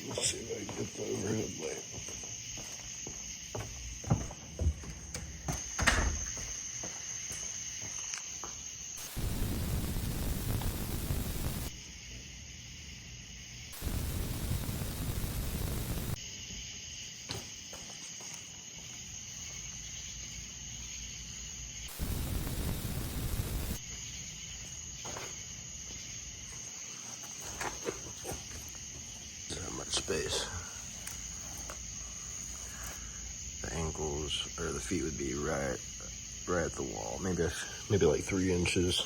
Let's see if I can get the overhead light. Space. The ankles or the feet would be right at the wall. Maybe like 3 inches.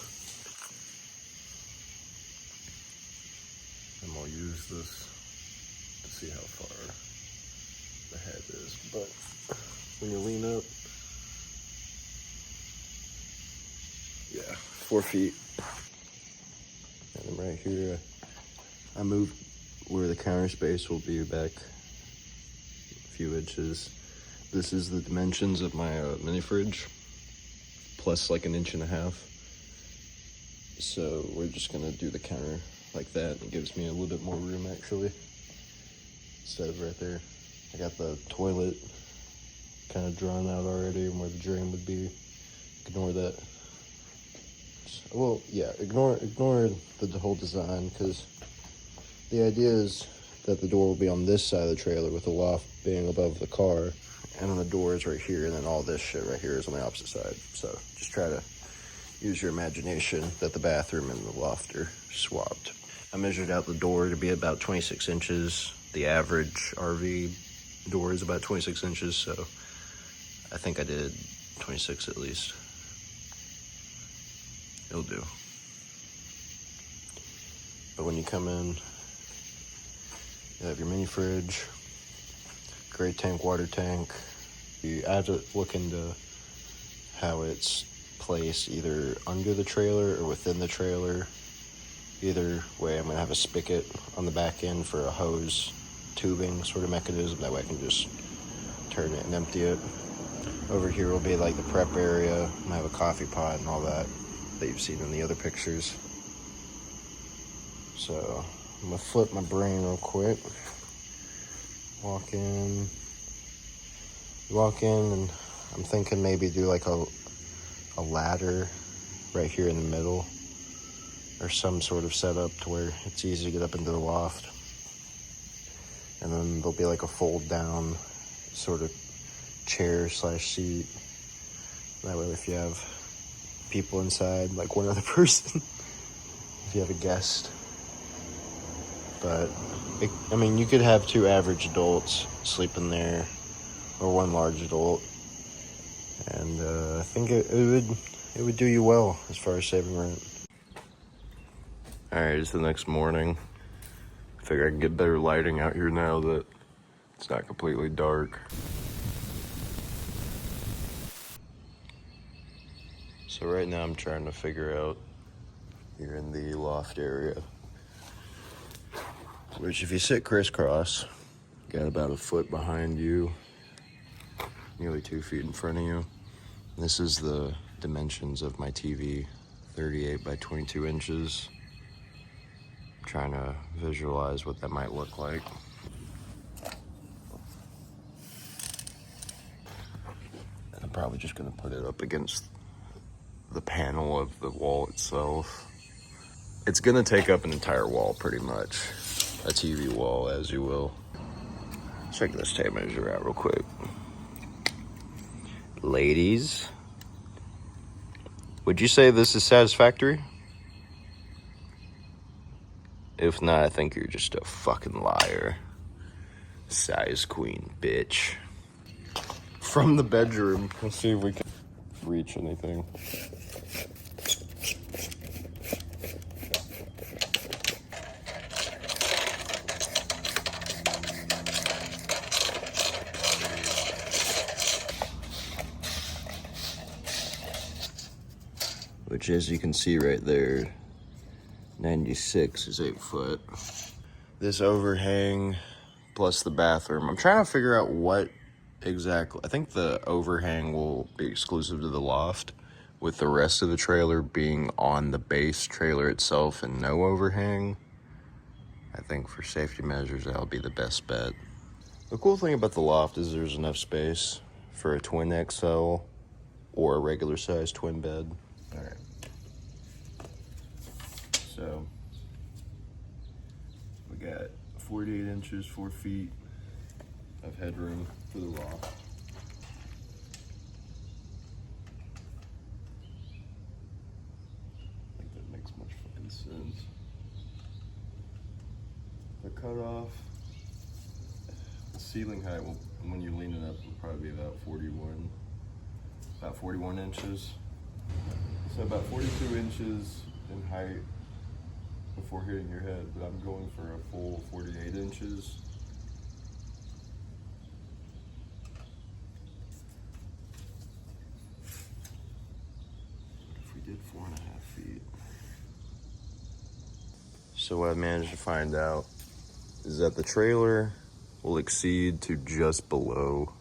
And we'll use this to see how far the head is. But when you lean up, yeah, 4 feet. And then right here, I moved where the counter space will be back a few inches. This is the dimensions of my mini fridge, plus like 1.5 inches. So we're just gonna do the counter like that. It gives me a little bit more room actually. Instead of right there. I got the toilet kind of drawn out already and where the drain would be. Ignore that. Well, yeah, ignore the whole design, because the idea is that the door will be on this side of the trailer with the loft being above the car, and then the door is right here, and then all this shit right here is on the opposite side. So just try to use your imagination that the bathroom and the loft are swapped. I measured out the door to be about 26 inches. The average RV door is about 26 inches, so I think I did 26 at least. It'll do. But when you come in, you have your mini fridge, gray tank, water tank. You have to look into how it's placed, either under the trailer or within the trailer. Either way, I'm gonna have a spigot on the back end for a hose tubing sort of mechanism. That way I can just turn it and empty it. Over here will be like the prep area. I'm gonna have a coffee pot and all that you've seen in the other pictures. So I'm gonna flip my brain real quick. Walk in, and I'm thinking maybe do like a ladder right here in the middle, or some sort of setup to where it's easy to get up into the loft. And then there'll be like a fold down sort of chair / seat. That way if you have people inside, like one other person, if you have a guest. But I mean, you could have 2 average adults sleep in there, or 1 large adult, and I think it would do you well as far as saving rent. All right, it's the next morning. I figure I can get better lighting out here now that it's not completely dark. So right now I'm trying to figure out, you're in the loft area, which if you sit crisscross, got about 1 foot behind you, nearly 2 feet in front of you. This is the dimensions of my TV, 38 by 22 inches. I'm trying to visualize what that might look like. And I'm probably just gonna put it up against the panel of the wall itself. It's gonna take up an entire wall pretty much. A TV wall, as you will. Check this tape measure out real quick. Ladies, would you say this is satisfactory? If not, I think you're just a fucking liar. Size queen, bitch. From the bedroom, let's see if we can reach anything. Which, as you can see right there, 96 is 8 foot. This overhang plus the bathroom. I'm trying to figure out what exactly. I think the overhang will be exclusive to the loft, with the rest of the trailer being on the base trailer itself and no overhang. I think for safety measures, that'll be the best bet. The cool thing about the loft is there's enough space for a twin XL or a regular size twin bed. All right. So we got 48 inches, 4 feet of headroom for the loft. I think that makes much fucking sense. The cutoff, the ceiling height will, when you lean it up, will probably be about 41 inches. So about 42 inches in height before hitting your head, but I'm going for a full 48 inches. What if we did 4.5 feet? So what I managed to find out is that the trailer will exceed to just below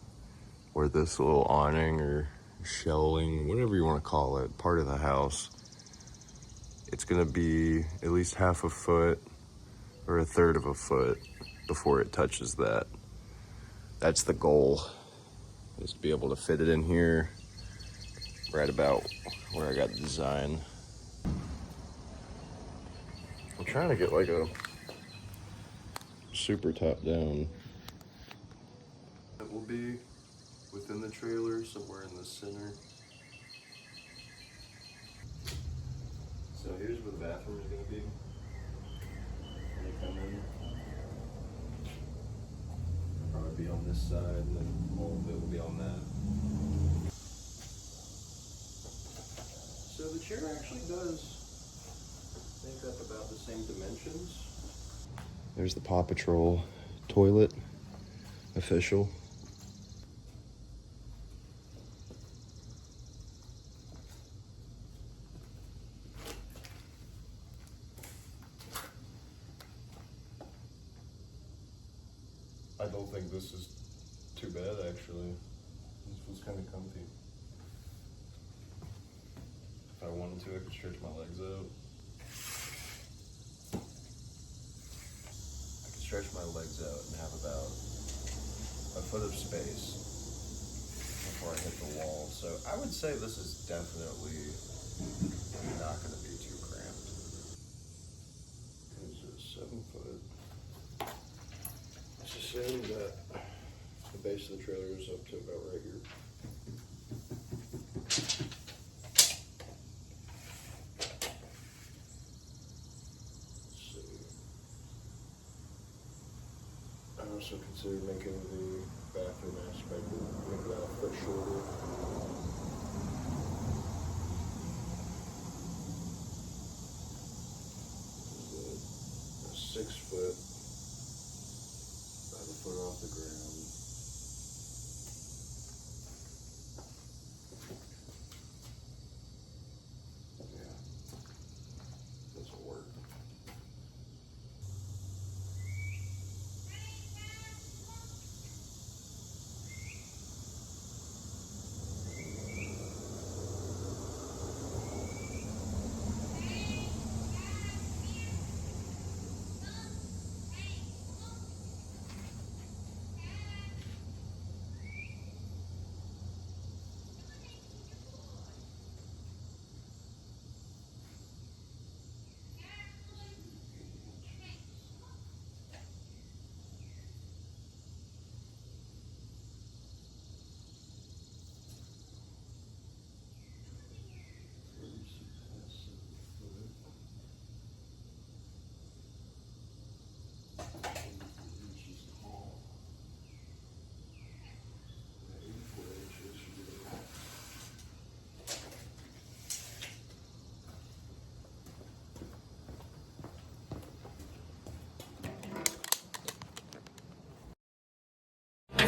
where this little awning or shelving, whatever you want to call it, part of the house. It's gonna be at least half a foot or a third of a foot before it touches that. That's the goal, is to be able to fit it in here right about where I got the design. I'm trying to get like a super top down. It will be within the trailer, somewhere in the center. So here's where the bathroom is going to be. When you come in, it'll probably be on this side, and then all of it will be on that. So the chair actually does make up about the same dimensions. There's the Paw Patrol toilet, official. I don't think this is too bad, actually. This feels kind of comfy. If I wanted to, I could stretch my legs out. I could stretch my legs out and have about a foot of space before I hit the wall. So I would say this is definitely not going to be too cramped. This is 7 foot. Let's assume that the base of the trailer is up to about right here. Let's see. I also considered making the bathroom aspect, make that a foot shorter. A 6 foot. About a foot off the ground. Yeah, this will work.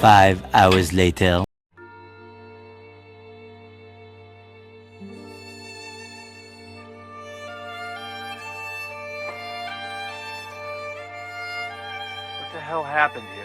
Five hours later. What the hell happened here?